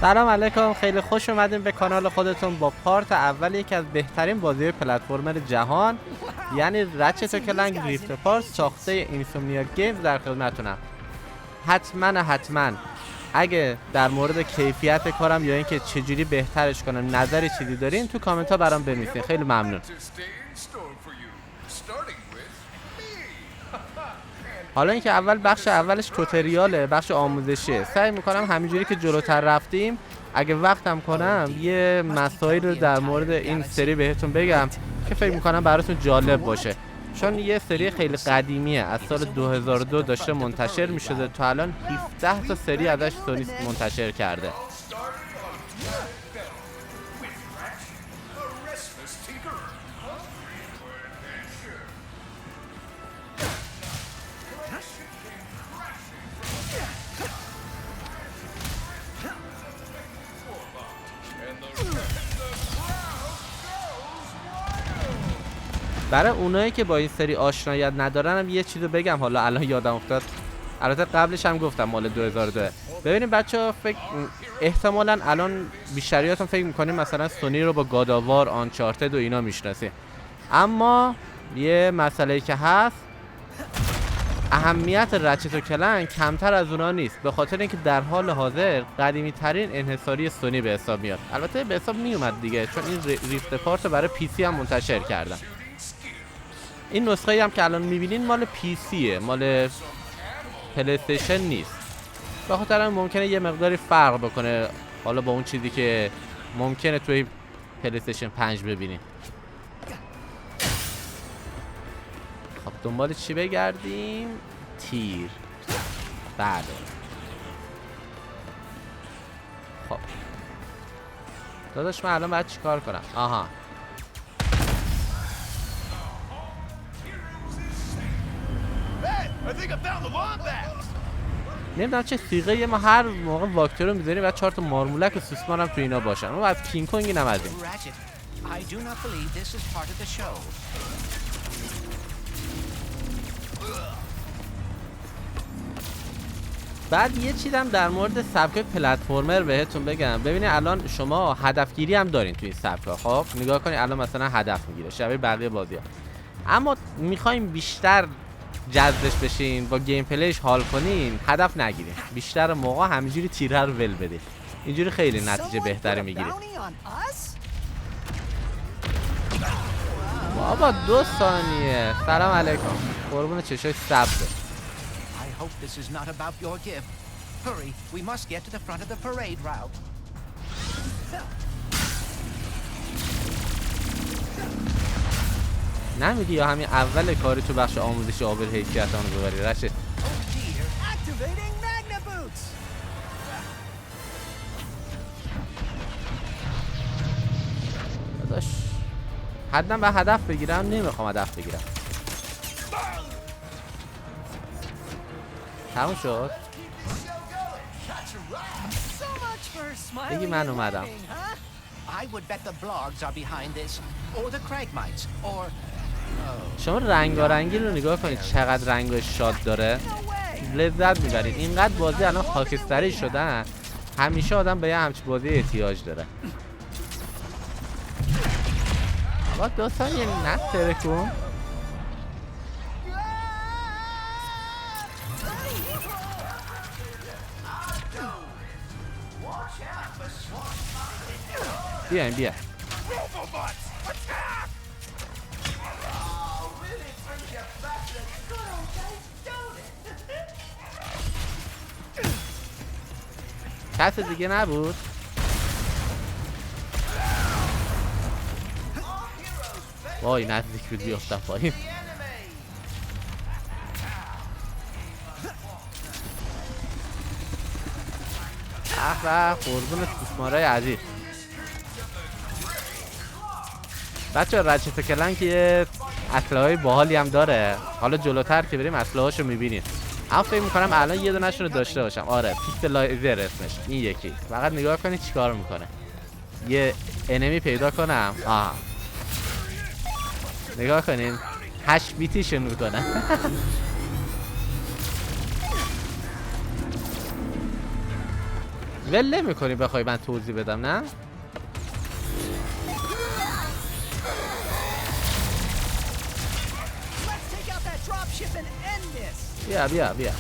سلام علیکم، خیلی خوش اومدین به کانال خودتون با پارت اول یکی از بهترین بازی پلتفرمر جهان، یعنی رچت و کلنک ریفت پارت ساخته اینسومنیا گیمز در خدمتتونم. حتما اگه در مورد کیفیت کارم یا اینکه چجوری بهترش کنم نظری چیزی دارین تو کامنت ها برام بنویسین. خیلی ممنون. حالا اینکه بخش اولش توتوریاله، بخش آموزشیه. سعی میکنم همینجوری که جلوتر رفتیم اگه وقتم کنم یه مسائل رو در مورد این سری بهتون بگم که فکر میکنم براتون جالب باشه، چون یه سری خیلی قدیمیه، از سال 2002 داشته منتشر میشده، تا الان 17 تا سری ازش سونی منتشر کرده. برای اونایی که با این سری آشناییت ندارن هم یه چیزو بگم، حالا الان یادم افتاد، البته قبلش هم گفتم مال 2002. ببینید بچه‌ها، احتمالاً الان بیشتریاتون فکر می‌کنین مثلا سونی رو با گاداوار، آنچارتد و اینا میشناسین، اما یه مسئله‌ای که هست، اهمیت رچت و کلنک کمتر از اونا نیست، به خاطر اینکه در حال حاضر قدیمی ترین انحصاری سونی به حساب میاد. البته به حساب میومد دیگه، چون این ریفت پارت برای پی سی هم منتشر کردن. این نسخه‌ای هم که الان می‌بینین مال پی سیه، مال پلی استیشن نیست. به خاطر همین ممکنه یه مقداری فرق بکنه حالا با اون چیزی که ممکنه توی پلی استیشن 5 ببینیم. خب دنبال چی بگردیم؟ تیر. بله. خب داداش من الان باید چیکار کنم؟ آها، نمیدونم چه سیغه ما هر موقع واکتروی میذاریم و 4 تا مارمولک و سوسمار هم تو اینا باشن. ما از کینگ کنگی نمازیم. بعد یه چیزم در مورد سبک پلتفرمر بهتون بگم. ببینید الان شما هدفگیری هم دارین تو این سبکا. خب نگاه کنید الان مثلا هدف میگیره شبیه بقیه بازی‌ها، اما میخوایم بیشتر جذبش بشین، با گیم پلیش حال کنین، هدف نگیرین، بیشتر موقع همینجوری تیره رو ول بدین، اینجوری خیلی نتیجه بهتری میگیرید. بابا 2 ثانیه. سلام علیکم، قربون چشای سبزه. نمیگی یا همین اول کاری تو بخش آموزشی آبر حیثیتانو ببری رشت؟ داداش حتما به هدف بگیرم، نمیخوام هدف بگیرم. تموم شد. بگی من اومدم. شما رنگارنگی رو نگاه کنید، چقدر رنگ و شاد داره، لذت میبرید. اینقدر بازی الان خاکستری شدن، همیشه آدم به یه همچین بازی احتیاج داره. با 2 ثانیه نتره کن. بیاین بیا. کس دیگه نبود. وای نزدیک بود بیافتم پایین. به قربون سوسمارای عزیز. بچه رچت و کلنک یه اسلحه‌های باحالی هم داره، حالا جلوتر که بریم اسلحه‌هاشو میبینید. اما فکر میکنم الان یه دونه‌شون رو داشته باشم. آره پیستل لایزر اسمش، این یکی. فقط نگاه کنید چیکار میکنه. یه انمی پیدا کنم. آها نگاه کنین 8 بیتیشون میکنم. ول نمی‌کنی بخوای من توضیح بدم نه؟ بیا بیا بیا.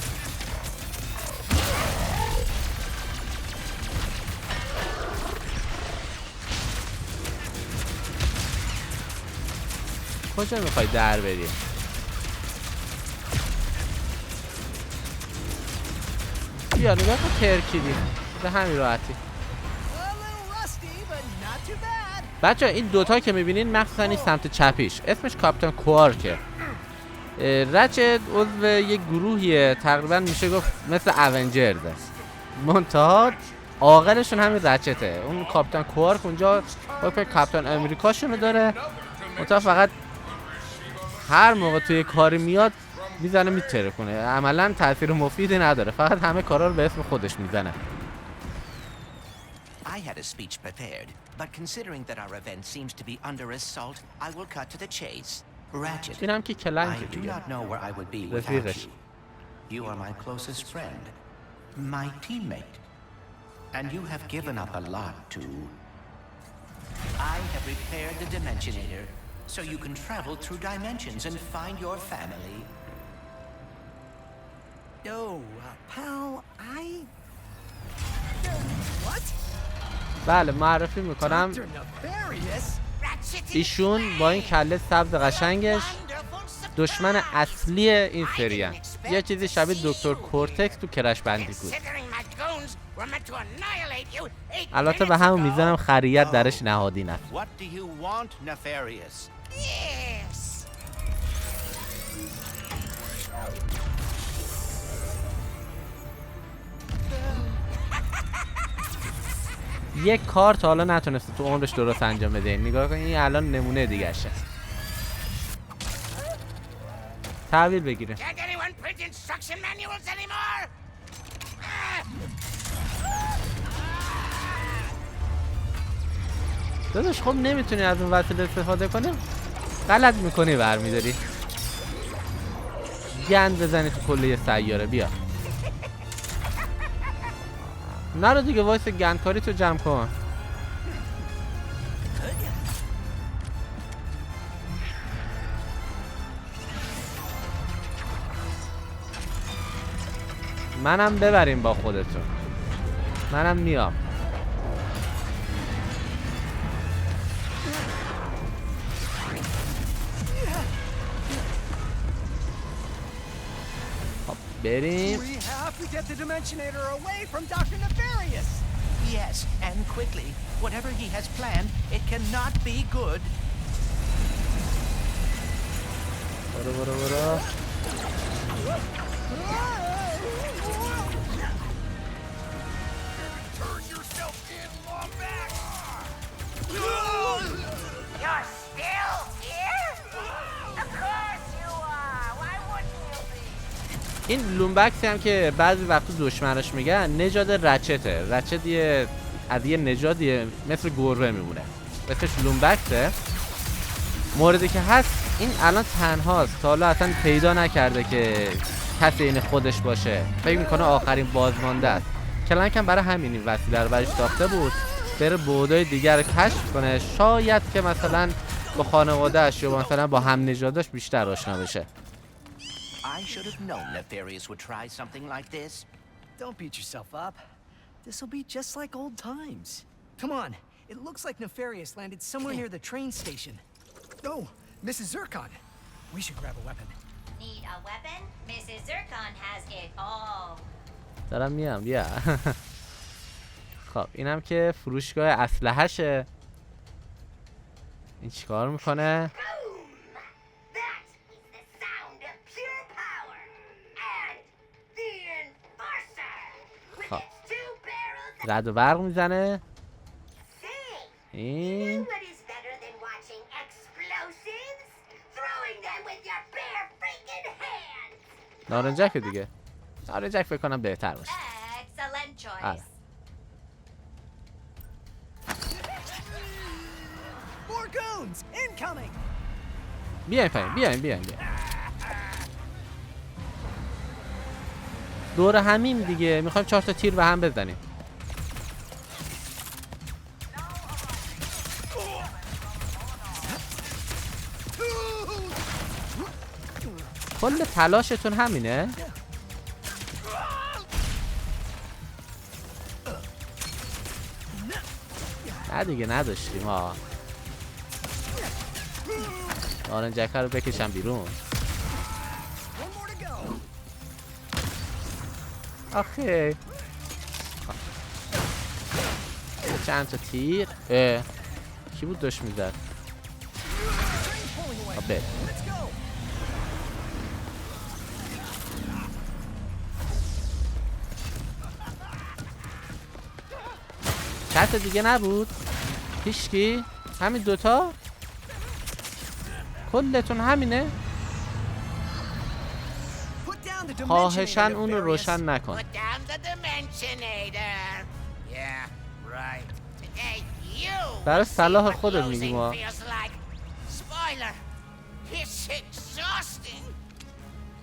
کجا میخوای در بری؟ بیا نگاه کن ترکیدی به همین راحتی. بچه این دوتا که میبینین مخصوصا این سمت چپیش اسمش کاپیتان کوارکه. رچت عضو یک گروهیه تقریبا میشه گفت مثل اونجرزه، منتها عاقلشون همین رچته. اون کاپیتان کوارک اونجا باید کاپیتان امریکاشونو داره، منتها فقط هر موقع توی کاری میاد میزنه میتره کنه، عملا تاثیر مفیدی نداره، فقط همه کارا رو به اسم خودش میزنه. I had a speech prepared, but considering that our event seems to be under assault, I will cut to the chase. Ratchet, اینم که کلنک I do دیگه. not know where I would be without you. You are my closest friend, my teammate, and you have given up a lot to. I have repaired the Dimensionator, so you can travel through dimensions and find your family. No, pal, What? بله معرفی میکنم ایشون با این کله سبز قشنگش دشمن اصلی این سری هست. یه چیزی شبیه دکتر کورتکس تو کرش بندیکوت. البته به همون میزنم خریت درش نهادین است. یک کار تا حالا نتونسته تو عمرش درست انجام بده. نگاه کن این الان نمونه دیگه شه. تحویل بگیره. داداش خب نمیتونی از اون وسیله استفاده کنی، غلط میکنی برمیداری گند بزنی تو کله سیاره. بیا نرو دیگه وایس گندکاری تو جمع کن. منم ببریم با خودتون، منم میام. بریم. Yes, and quickly. Whatever he has planned, it cannot be good. برو. You're still here? Of course you are. Why wouldn't you be? این لومبکسی هم که بعضی وقتا دشمنش میگن نژاد رچته. رچت از یه نژادیه مثل گربه میمونه، اسمش لومبکسه. موردی که هست این الان تنهاست، تا حالا اصلا پیدا نکرده که کسی این خودش باشه، فکر میکنه آخرین بازمانده است. کلنک هم برای همین این وسیله رو برش ساخته بود، بره بعدای دیگر رو کشف کنه، شاید که مثلا با خانوادش یا مثلا با هم نژاداش بیشتر آشنا بشه. I should have known Nefarious would try something like this. Don't beat yourself up. This'll be just like old times. Come on, it looks like Nefarious landed somewhere near the train station. Oh, Mrs. Zircon. We should grab a weapon. Need a weapon? Mrs. Zircon has it all. دارم میام بیا. خب اینم که فروشگاه اسلحه‌شه. این چیکار میکنه؟ خب رد و برق میزنه. این نارنجک دیگه. نارنجک فکر کنم بهتر باشه. More goons incoming. بیاین پایین، بیاین. دور همین دیگه، میخوایم 4 تا تیر به هم بزنیم. کل تلاشتون همینه؟ نه دیگه نداشتیم ها. نارنجکه رو بکشم بیرون. آخه چند تا تیر. کی بود داشت میزد؟ آبه چند تا دیگه نبود؟ هیچکی؟ همین دوتا؟ کلتون همینه؟ خواهشن اون رو روشن نکن. Put down the Dimensionator. Yeah, right. Today you برای will see صلاح what خودت losing میگیم ها. feels like. Spoiler, it's exhausting.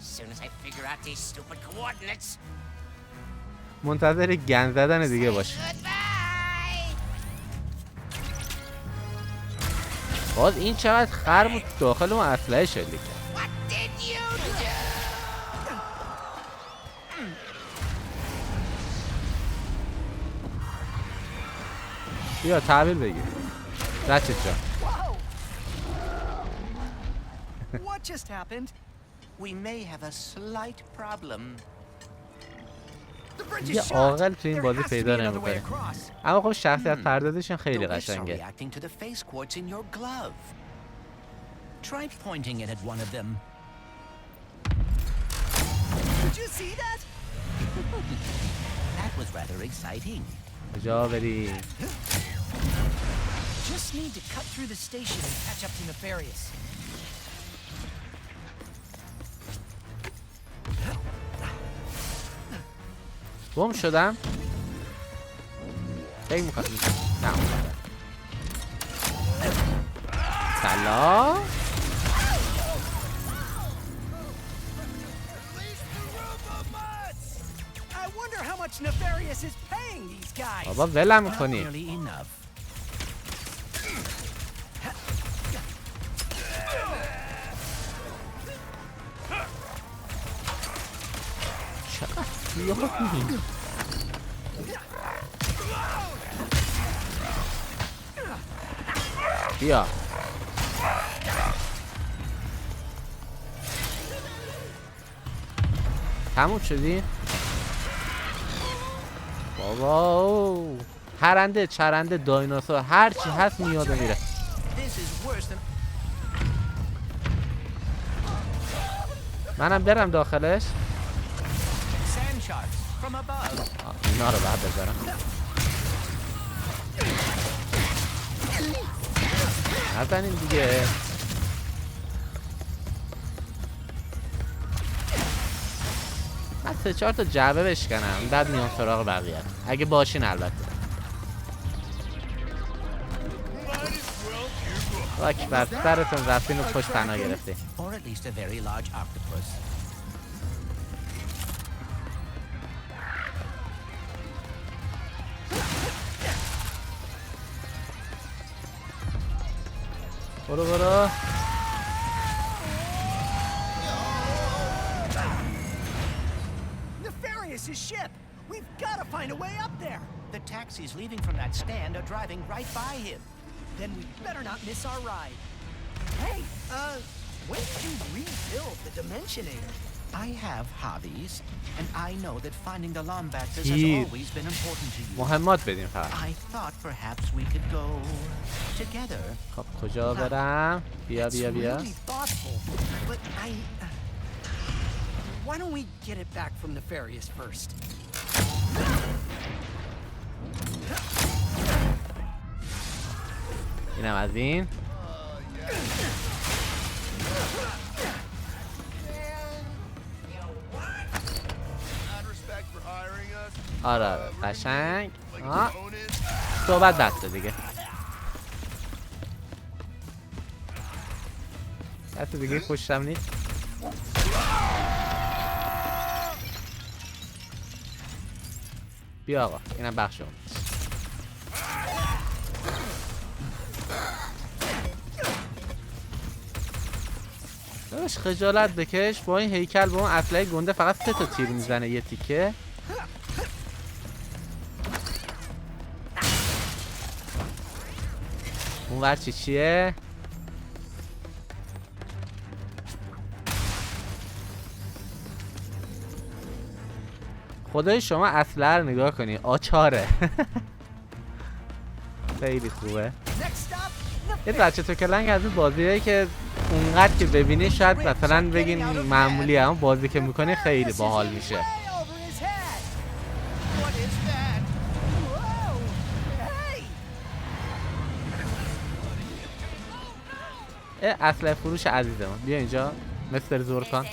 As soon as I figure out these stupid coordinates. منتظر گند زدن دیگه باش. Goodbye. باز این چقدر خر بود داخل اون اسلحه شلیک کرد. What did you do? بیا تحویل بگیر. رچت جان. Whoa! What just happened? We may have a slight problem. The bridge یه is shot. عاقل تو این There بازی has to be پیدا another way نمی‌کنه. across. اما خب شخصیت پردازشون خیلی The wrists are قشنگه. reacting to the face quartz in your glove. Try pointing it at one of them. Did you see that? That was rather exciting. کجا بری؟ Just need to cut through the station and catch up to Nefarious. گم شدم. فکر می‌کنم نه اومدم. سلام. I wonder how much Nefarious is paying these guys. بابا ولم Not می‌کنی. nearly enough. چقدر سیاهی. بیا. تموم شدی؟ بابا پرنده چرنده دایناسور هر چی هست میاد و میره. This is worse than منم برم داخلش. sand sharks from above. اینا رو بعد بذارم. نزنین دیگه. من 3-4 تا جعبه بشکنم بعد میام سراغ بقیه اگه باشین البته. واک بر سرتون رفتین و پشت پناه گرفته. Or at least a very large octopus. برو. Nefarious' ship. We've got to find a way up there. The taxis leaving from that stand are driving right by him. Then we better not miss our ride. Hey, when did you rebuild the Dimensionator? I have hobbies, and I know that finding the Lombaxes Here. has always been important to you. مهمات بدیم فقط. I thought perhaps we could go together. خب کجا برم؟ بیا. It's really thoughtful, but why don't we get it back from Nefarious first? اینم از این. آره قشنگ. صحبت بسته دیگه. دست دیگه خوشم نیست. بیا آقا اینم بخش اون. داداش خجالت بکش، با این هیکل با اون اسلحه گنده فقط 3 تا تیر میزنه یه تیکه. اون ور چیه؟ خدای شما اسلحه رو نگاه کنی، آچاره. خیلی خوبه. یه رچت و کلنک از این بازیه که اونقدر که ببینی شاید مثلا بگین معمولی، اما بازی که میکنی خیلی باحال میشه. اسلحه فروش عزیزم بیا اینجا مستر زورکان.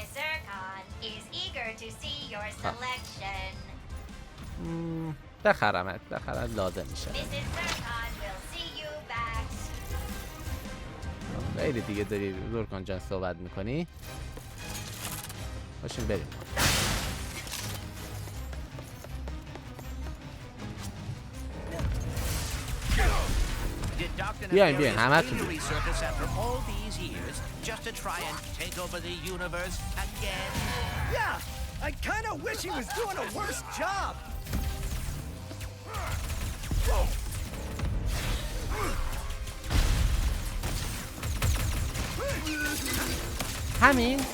بخرمت لازم میشه. خیلی دیگه داری زورکان جان صحبت میکنی. باشیم بریم. بیاین همه تون. I kind of wish he was doing a worse job. همین؟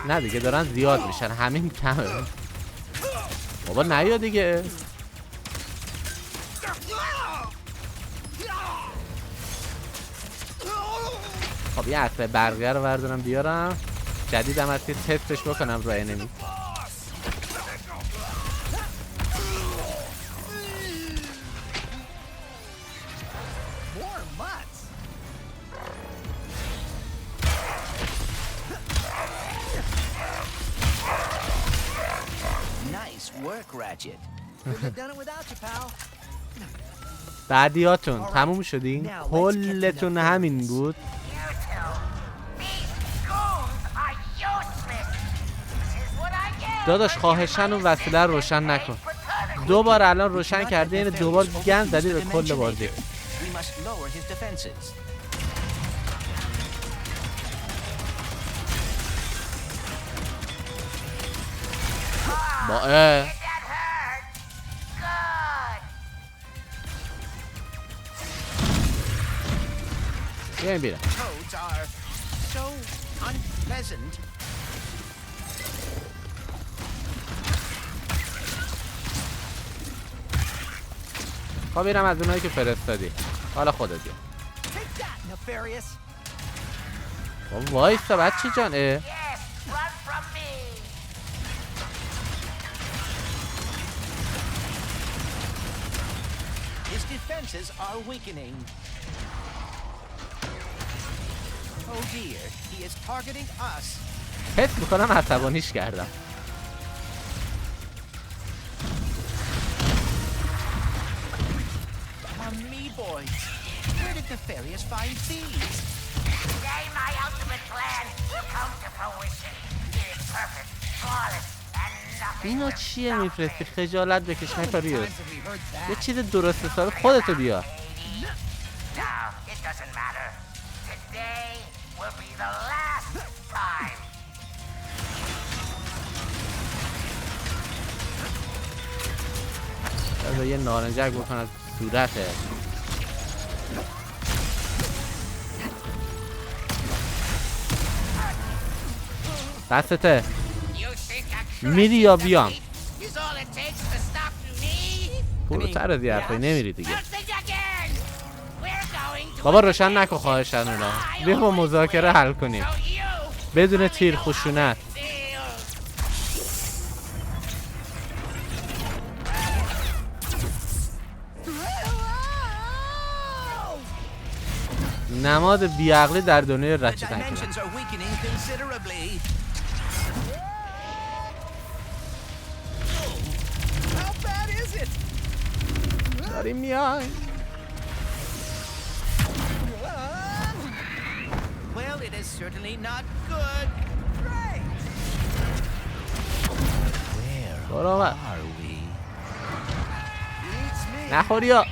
نه دیگه دارن زیاد میشن، همین کمه. بابا نیا دیگه. خب یه اسلحه برقیه رو بردارم بیارم. جدیدم از که تستش بکنم رو انمی. بعدیاتون تموم شدین؟ کلتون همین بود؟ داداش خواهشن اون وسیله رو روشن نکن. 2 بار الان روشن کرده، یعنی 2 بار گند زدی به کل بازی. باعث بیاین بیرم. خب بیرم از اونایی که فرستادی. حالا خودت بیا. بابا وایستا بچه جان. defenses are weakening. Oh dear, he is targeting us. حس میکنم عصبانیش کردم. Boys, where did Nefarious find these? Today my ultimate plan will come to fruition. It is perfect, flawless, and nothing. اینو چیه میفرستی؟ خجالت بکش نفریوس. یه چیز درست حسابی خودتو بیار. No, it doesn't matter. Today will be the last time. بذار یه نارنجک بکن از صورته. دستته میری یا بیام؟ پروتر از یه حرفایی نمیری دیگه. بابا روشن نکن خواهشن اونا. بیا با مذاکره حل کنیم بدون تیر خشونت. نماد بیعقلی در دنیای رچت کلنک. داریم میای. Well, it is certainly not good. Right. Where برو are we? نخوری یا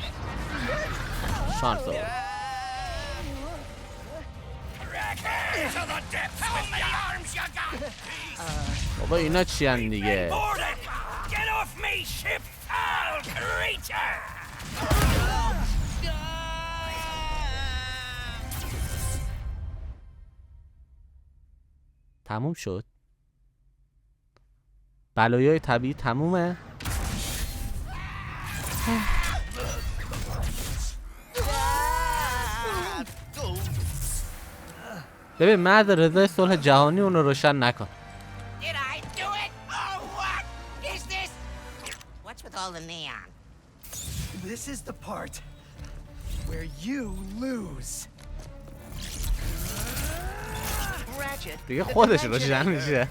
شانس آورد. To the depths with the arms you got! بابا اینا چی هن دیگه؟ Board it! Get off me, ship, foul creature! تموم شد. بلایای طبیعی تمومه. ببین مرد رضای صلح جهانی اون رو روشن نکن. Did I do it? Oh, what is this? What's with all the neon? This is the part where you lose. Ratchet. دیگه خودش روشن میشه.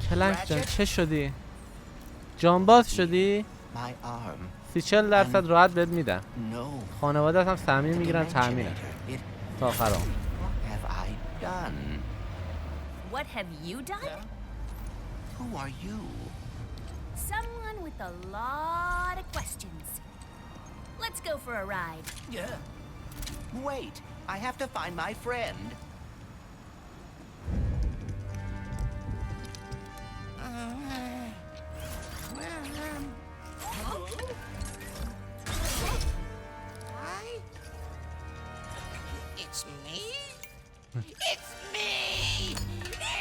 کلنک جان چه شدی؟ جانباز شدی؟ My arm. 30-40% راحت بهت میدم. No. خانوادش هم سهمیه میگیرن تامینه It. تا آخرام. What have I done? What have you done? Who are you? Someone with a lot of questions. Let's go for a ride. Yeah. Wait. I have to find my friend. Hi? It's me? It's me!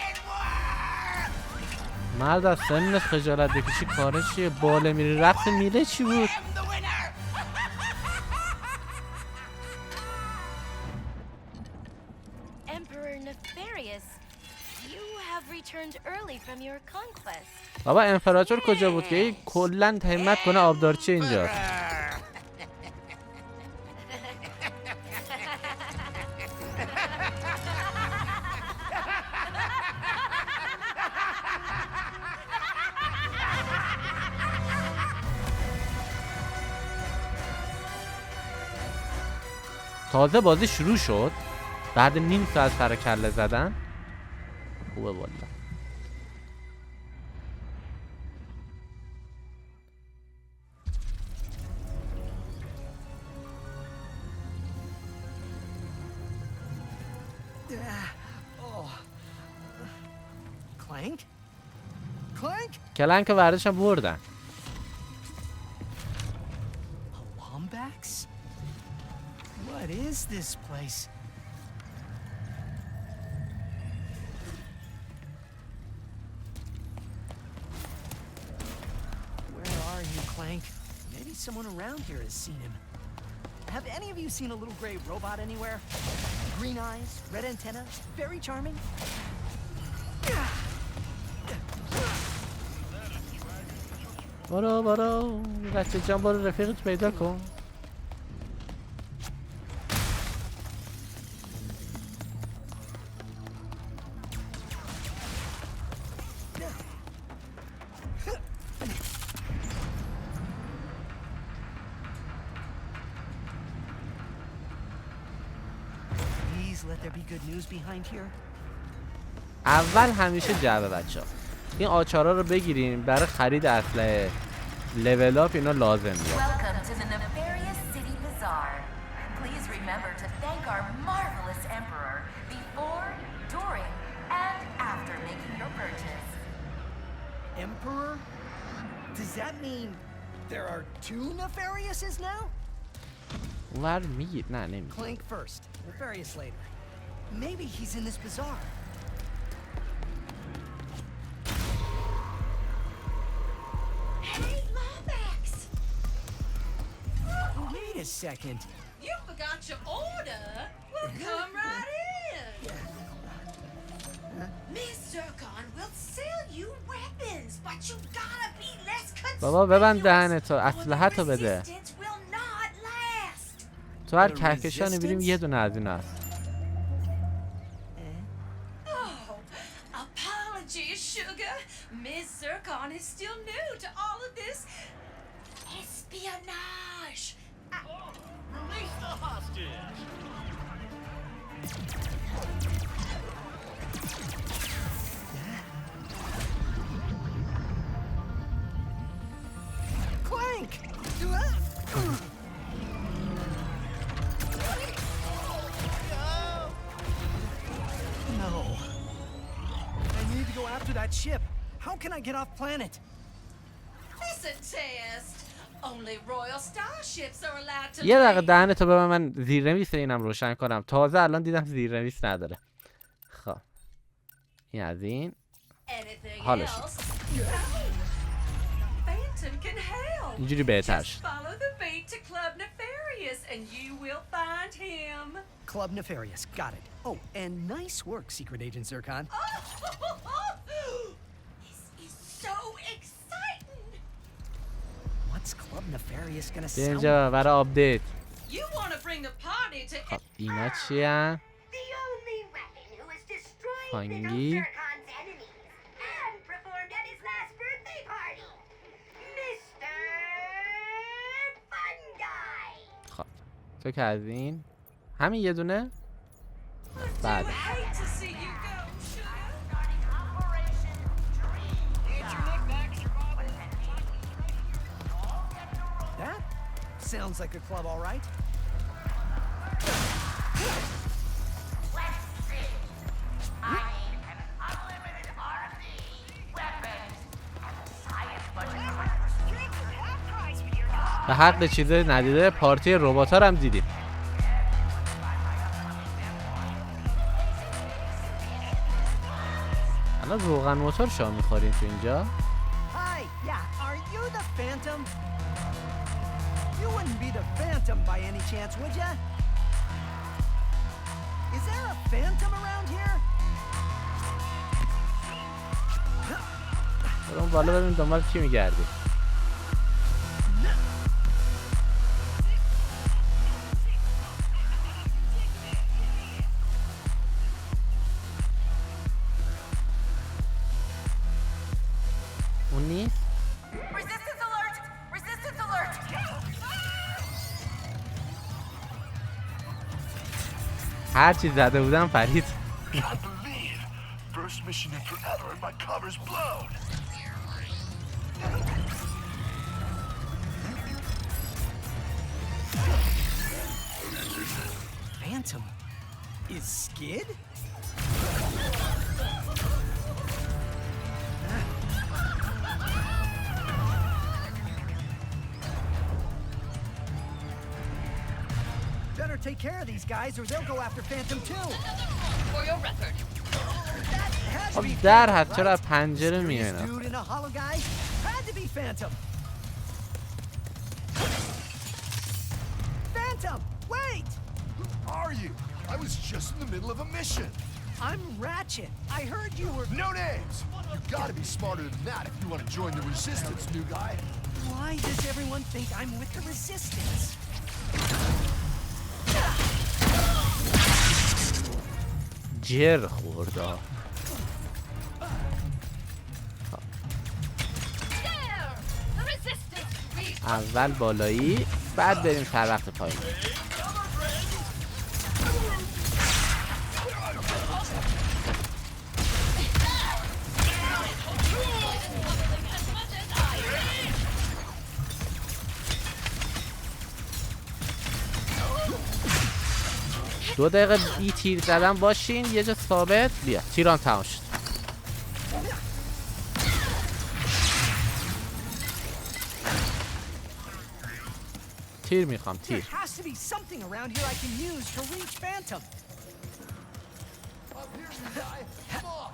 It worked! مرد از سنت خجالت بکشی کاره چیه؟ باله میری رقص میله چی بود؟ I'm the winner! Emperor Nefarious, you have returned early from your conquest. بابا امپراتور کجا بود که کلا همت کنه آبدارچی اینجا. تازه بازی شروع شد بعد نیم ساعت سر کله زدن. خوبه والا. Oh. Clank? Clank? کلنک ورزش هم بردن. Wombats? What is this place? Where are you, Clank? Maybe someone around here has seen him. Have any of you seen a little gray robot anywhere? Green eyes, red antenna, very charming. برو برو رچت جان برو رفیقت پیدا کن. Please let there be good news behind here. اول همیشه جعبه بچه ها این آچارا رو بگیریم برای خرید اسلحه لول اپ اینا لازم میاد. Welcome to the nefarious city bazaar. Please remember to thank our marvelous emperor before, during, and after making your purchase. Emperor? Does that mean there are two Nefariouses now? اونور میگید نه نمیگید. Clank first, Nefarious later. Maybe he's in this bazaar. Hey, Lomax! Wait a second. You forgot your order? Well, come right in. Miss Zircon will sell you weapons, but you gotta be less بابا ببند conspicuous دهنتو or the اسلحه تو بده. resistance will not last. تو هر کهکشانی بریم یه دونه از اینا هست. Apologies, sugar. Miss Zircon is still new to all of this espionage. Release the hostage! Clank! No. I need to go after that ship. How can I get off planet? It's a test. Only royal starships are allowed to یه دقیقه leave. دهنتو به من زیرنویس اینم روشن کنم. تازه الان دیدم زیرنویس نداره. خب این از این. Anything حالش. else? Phantom can help. اینجوری بهتر Just شد. follow the beat to Club Nefarious and you will find him. Club Nefarious, got it. Oh, and nice work, Secret Agent Zircon. This is so exciting. What's Club Nefarious gonna بیا sound? اینجا برای آپدیت. You want to bring the party to خب اینا چیه؟ The only weapon who has destroyed Fungi. Little Zircon's enemies and performed at his last birthday party, Mr. Fungi. خب تو که از این همین یه دونه بعد I hate to see you go, sugar. That sounds like a club, all right. Let's see. I need an unlimited R&D, weapons, and a science budget. به حق چیزای ندیده پارتی ربات‌ها رو هم دیدیم. الان روغن موتور شما می‌خورین تو اینجا؟ Hi, yeah, are you the Phantom? You wouldn't be the Phantom by any chance, would ya? Is there a Phantom around here? بریم بالا ببینیم دنبال کی می‌گردی. اون نیست؟ Resistance alert! Resistance alert! هر چی زده بودم پرید. Can't believe! First mission in forever and my cover's blown! Phantom? Is Skid? Better take care of these guys or they'll go after Phantom too. For your record. That had to be خب در Phantom, حد چرا right? پنجره Mysterious میاینا؟ dude in a hollow guy? Had to be Phantom. Phantom, wait! Who are you? I was just in the middle of a mission! I'm Ratchet. I heard you were. No names! You gotta be smarter than that if you want to join the resistance, new guy. Why does everyone think I'm with the Resistance? جر خورده. There! The resistance! We اول بالایی بعد بریم سر وقت پایین. دو دقیقه بی تیر زدن باشین یه جا ثابت. بیا تیران تمام شد. تیر میخوام There تیر. has to be something around here I can use to reach Phantom. Up here, new guy! Come on!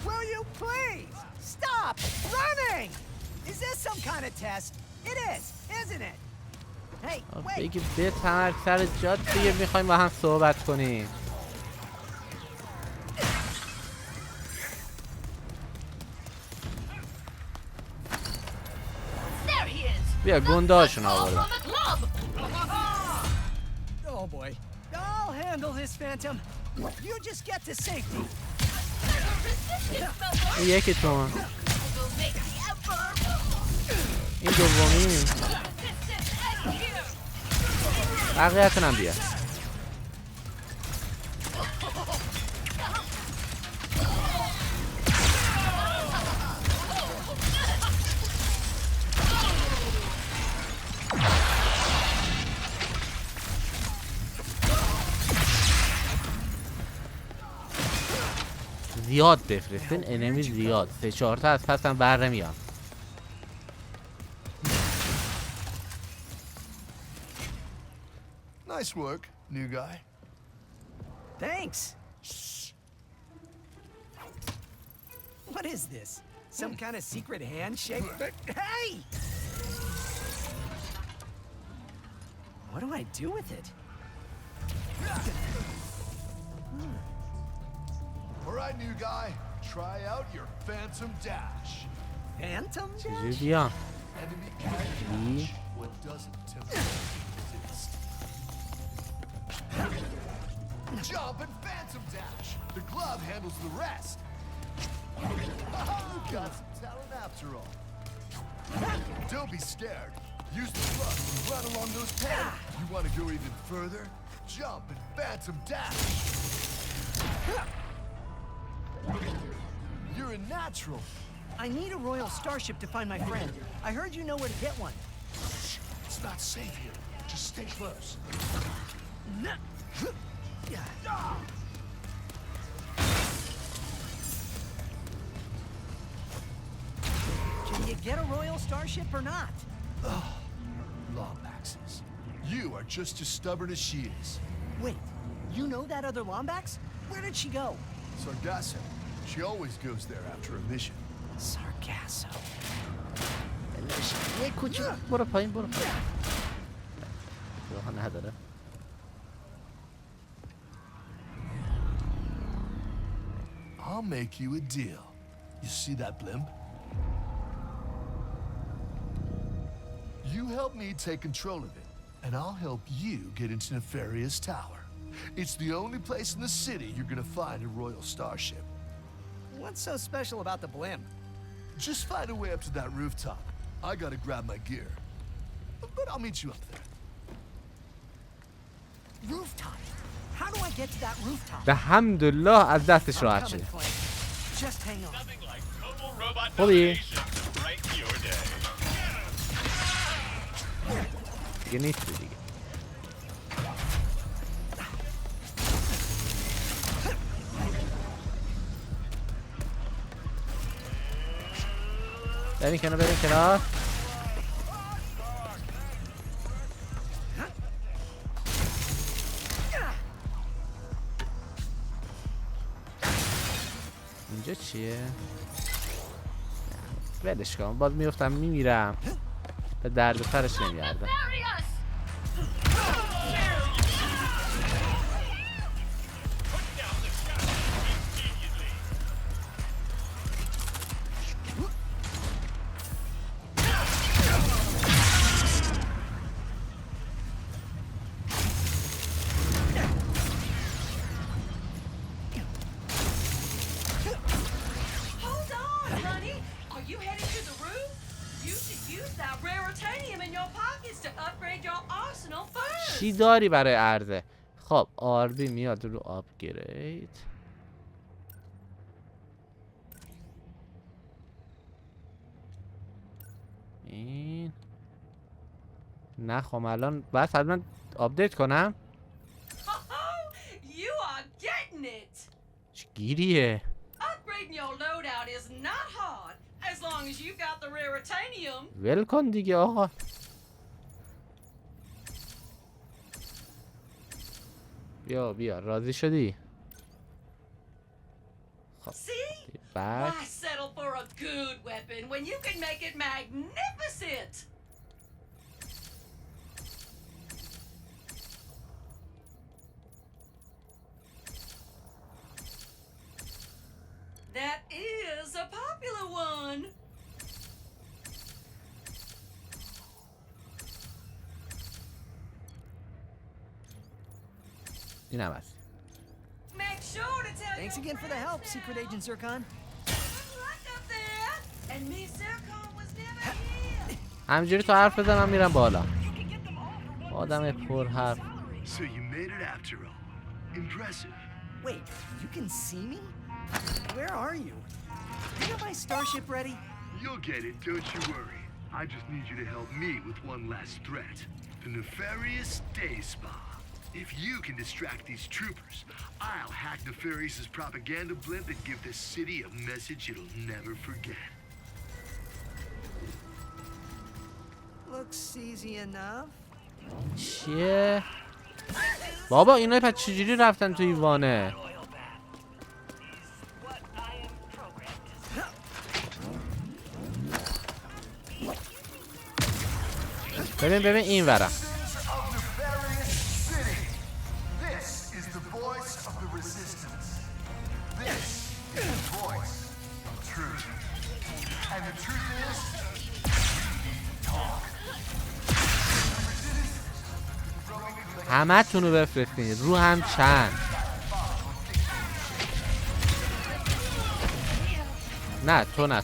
Will you please stop running? Is this some kind of test? It is, isn't it? Hey, wait. بگی بتمرک سر جات دیگه، میخوایم با هم صحبت کنیم. There he is. بیا گندهاشون آوردم. From the club. Oh boy. I'll handle this, Phantom. You just get to safety. این یکیتون، این دومی، بقیه‌تون هم بیا. زیاد بفرستین، انمی زیاد، 3-4 تا از پسم بر نمیان. Nice work, new guy. Thanks. What is this? Some kind of secret handshake? Hey! What do I do with it? All right, new guy. Try out your Phantom Dash. Phantom چجوری dash? بیام؟ Enemy can't catch what doesn't temporarily exist. Jump and Phantom Dash. The glove handles the rest. You got some talent after all. Don't be scared. Use the glove and run along those panels. You want to go even further? Jump and Phantom Dash. You're a natural. I need a royal starship to find my friend. I heard you know where to get one. It's not safe here. Just stay close. Can you get a royal starship or not? Lombaxes. You are just as stubborn as she is. Wait, you know that other Lombax? Where did she go? Sargasso. She always goes there after a mission. Sargasso. یک کوچولو برو پایین، برو پایین. راه نداره. I'll make you a deal. You see that blimp? You help me take control of it, and I'll help you get into Nefarious Tower. It's the only place in the city you're gonna find a royal starship. What's so special about the blimp? Just find a way up to that rooftop. I gotta grab my gear. But I'll meet you up there. Rooftop. How do I get to that rooftop? الحمدلله از دستش راحت Coming, شده. Clank. Just hang on. خوبی؟ دیگه نیست دیگه. بریم کنار، بریم کنار. اینجا چیه؟ ولش کن، باز میفتم میمیرم، به درد سرش نمیگردم. Hold on, honey. Are you headed to the roof? You should use that raritanium in your pockets to upgrade your arsenal first. چی داری برای عرضه؟ خب آربی میاد رو آپگرید. این نه خب الان بس حتما آپدیت کنم. You are getting it. چه گیریه؟ Upgrading your loadout is not hard as long as you got the raritanium. ول کن دیگه آقا. بیا بیا راضی شدی؟ خب See? بعد Why settle for a good weapon when you can make it magnificent? اینم هست. Make sure to tell Thanks your again for the help, friends Secret Agent Zircon. right up there. And Miss Zircon was never here. همینجوری تو حرف بزن من میرم بالا. You can get them all for one آدم پر حرف. So you made it after all. Impressive. Wait, you can see me? Where are you? You got my starship ready? You'll get it, don't you worry. I just need you to help me with one last threat. The nefarious day spa. If you can distract these troopers, I'll hack Nefarious's propaganda blimp and give this city a message it'll never forget. Looks easy enough. چیه؟ بابا اینا پس چجوری رفتن تو این وانه؟ ببین این ورم. همه تونو بفرستین رو هم چند. نه تو نه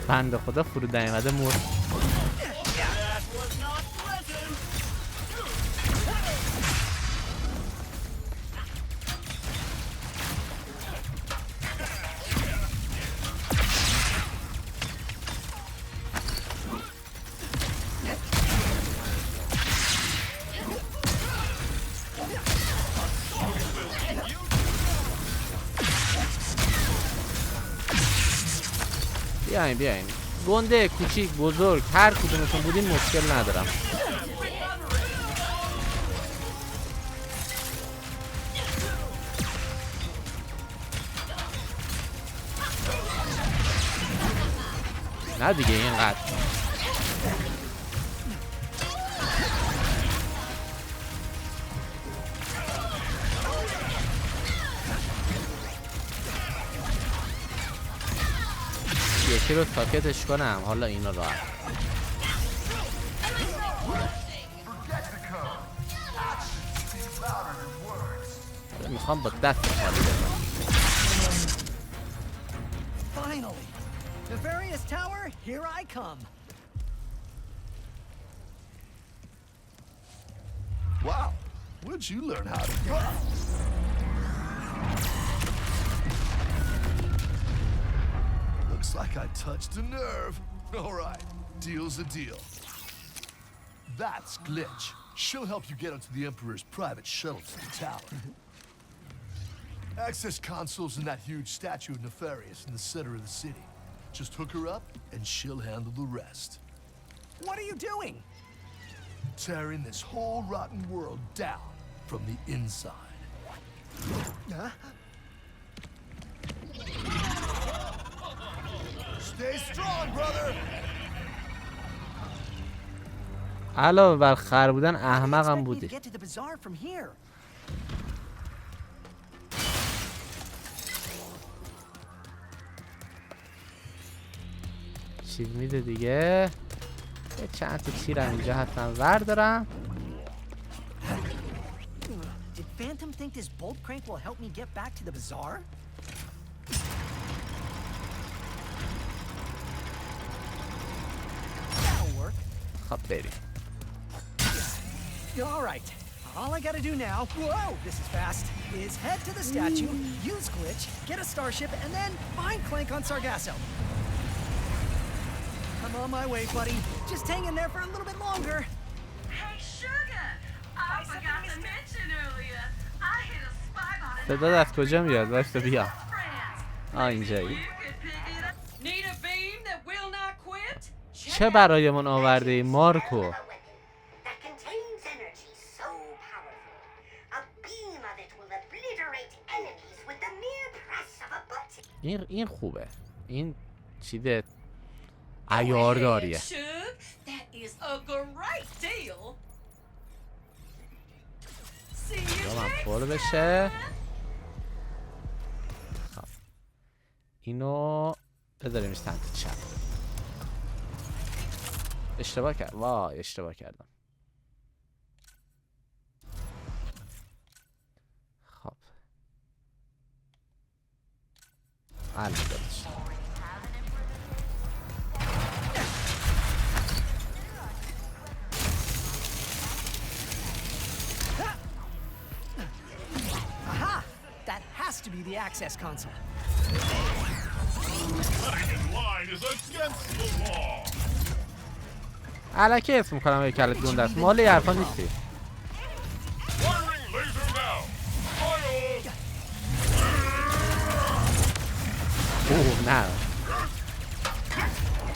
بنده خدا فرود نیامده مرد. بیاین گنده کوچیک بزرگ هر کدومتون بودین مشکل ندارم. نه دیگه اینقدر یکی رو ساکتش کنم حالا اینا راحت. میخوام با دست خالی بزنم. Finally! Nefarious Tower, here I come. Wow, where'd you learn how to do? Looks like I touched a nerve. All right, deal's a deal. That's Glitch. She'll help you get onto the Emperor's private shuttle to the tower. Access console's in that huge statue of Nefarious in the center of the city. Just hook her up, and she'll handle the rest. What are you doing? Tearing this whole rotten world down from the inside. Huh? Stay strong, brother! علاوه بر خر بودن احمقم Expect me to بودی. get to the bazaar from here. چیز میده دیگه. یه چند تا تیرم اینجا هستن وردارم. Did Phantom think this bolt crank will help me get back to the bazaar? That'll work. خب بریم. All right. All I gotta do now, whoa, this is fast, is head to the statue, use Glitch, get a starship, and then find Clank on Sargasso. I'm on my way, buddy. Just hang in there for a little bit longer. Hey, Sugar! I forgot to mention earlier. I hit a spy bot in صدا از کجا میاد؟ واسه بیا. France. اینجایی. You could pick it up. Need a beam that will not quit? چه برایمون آورده ای مارکو؟ That contains energy so powerful. A beam of it will obliterate enemies with the mere press of a button. این خوبه. این چیده عیارداریه. Shug, that is a great deal. See you من next پر بشه. time. اینو بذاریم سمت چپ. اشتباه کرد. وای اشتباه کردم. خب الان دادش. Aha! That has to be the access console. Cutting in line is against the law. الکی اسم میکنم هیکلت گنده است. مال یه حرفا نیستی. Firing laser now. Fire! اوه نه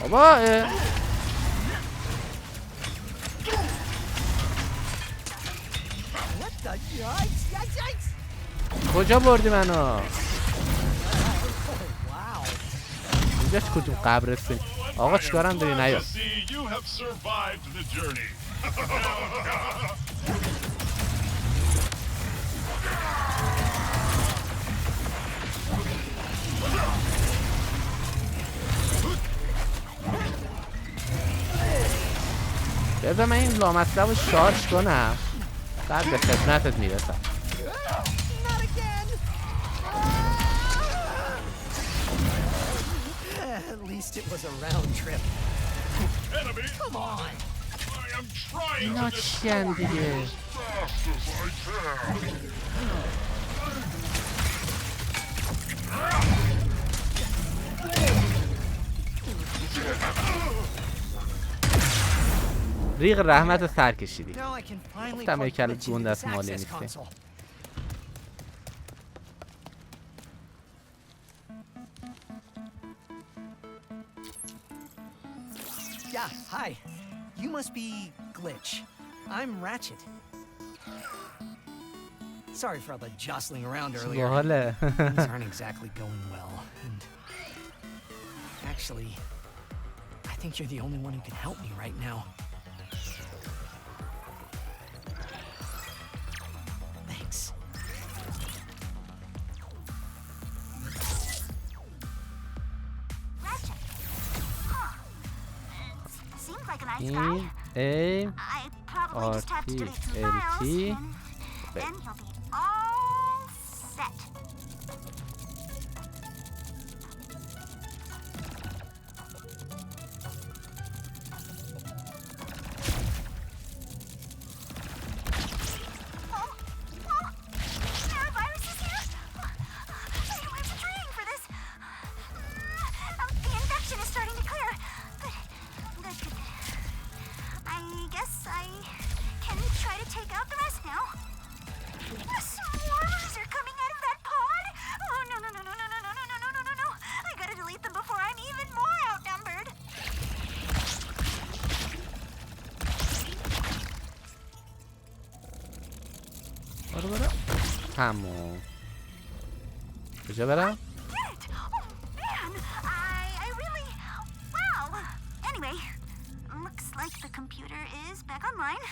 بابا What the yikes? Yikes! Yikes! کجا بردی منو؟ Oh, wow. اینجاش کدوم قبرستون؟ آقا چیکارم داری نیا؟ See, you have survived the journey. بذار من این لامصب رو شارژ کنم بعد به خدمتت میرسم. Not again! At least it was a round trip. Enemy, Come on! I am trying اینا to چی هم دیگه؟ fast as I can. ریغ رحمت سر کشیدی. Now I can finally گفتم plug هیکلت Glitch into گنده this است مالی access نیستی. console. Yeah, hi. You must be Glitch. I'm Ratchet. Sorry for all the jostling around earlier. باحاله. Things aren't exactly going well. And actually, I think you're the only one who can help me right now. Thanks. Ratchet. Huh. Seems like a nice این guy. ای I probably just have to delete some RT, files, LT. and then he'll be all set. There are viruses here? I was training for this. The infection is starting to clear. Good. I guess I can try to take out the rest now. Swarms are coming out of that pod? Oh, no. I gotta delete them before I'm even more outnumbered. برو تمام. کجا برم؟ Did it! Oh, man! I really... Wow! Anyway, looks like the computer is back online.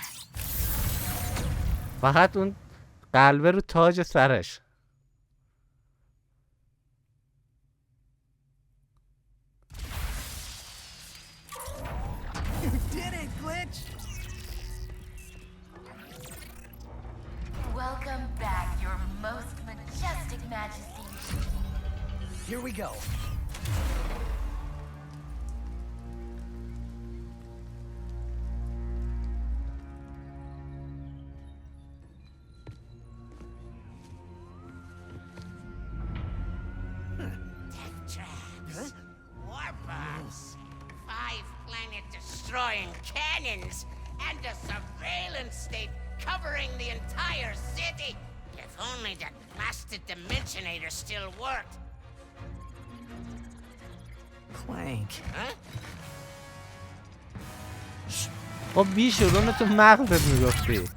فقط اون قلبه رو تاج سرش. You did it, Glitch! Welcome back, your most majestic majesty. Here we go. Traps. Warbots. 5 planet-destroying cannons. And a surveillance state covering the entire city. If only that blasted dimensionator still worked. Clank. Huh? خب بیشورون تو مغزت میگفتی.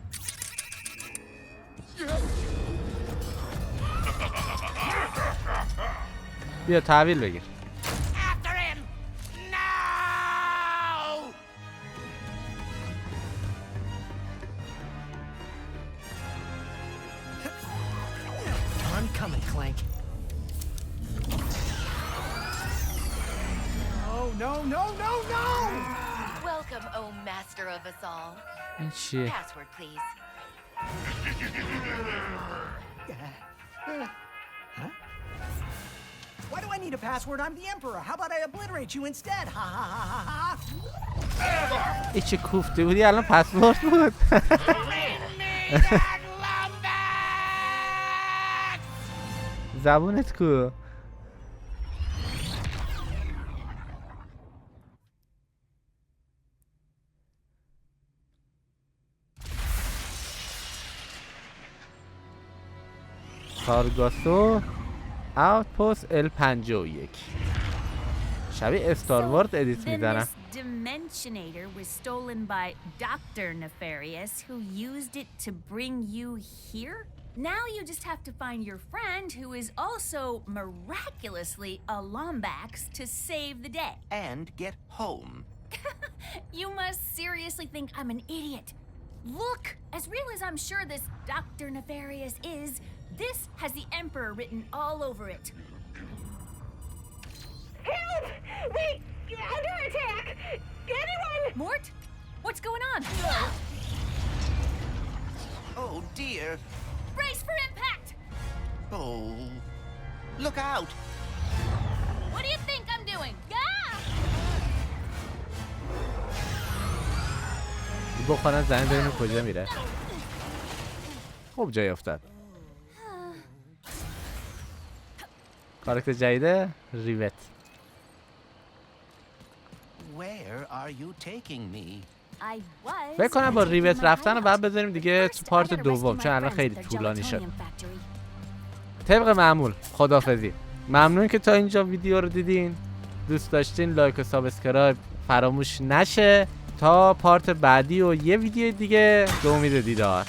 بیا تحویل بگیر. After him! No! I'm coming, Clank. no, no, no, no! Welcome, oh master of us all. این چیه؟ Password, please. Huh? Why do I need a password? I'm the Emperor. How about I obliterate you instead? Ha ha ha ha ha! این چه کوفته بودی الان پسورد بود. زبونت کو؟ کارگاسو اوتپوست L51 شبیه استاروارد ادیت میزنم. Dimensionator was stolen by Dr. Nefarious, who used it to bring you here? Now you just have to find your friend, who is also miraculously a Lombax, to save the day. And get home. You must seriously think I'm an idiot. Look, as real as I'm sure this Dr. Nefarious is, this has the Emperor written all over it. Help! Wait! Under attack! Anyone! Mort? What's going on? Oh dear. Brace for impact! Oh. Look out. What do you think I'm doing? Yeah! بخورن زمین ببینیم کجا میره. خوب جای افتاد. کاراکتر جدیده ریوت. Where are you taking me? I was. فکر کنم با ریوت رفتن رو بعد بذاریم دیگه تو پارت دوم چون الان خیلی طولانی شد. طبق معمول خدافظی. ممنون که تا اینجا ویدیو رو دیدین. دوست داشتین لایک و سابسکرایب فراموش نشه تا پارت بعدی و یه ویدیو دیگه. به امید دیدار.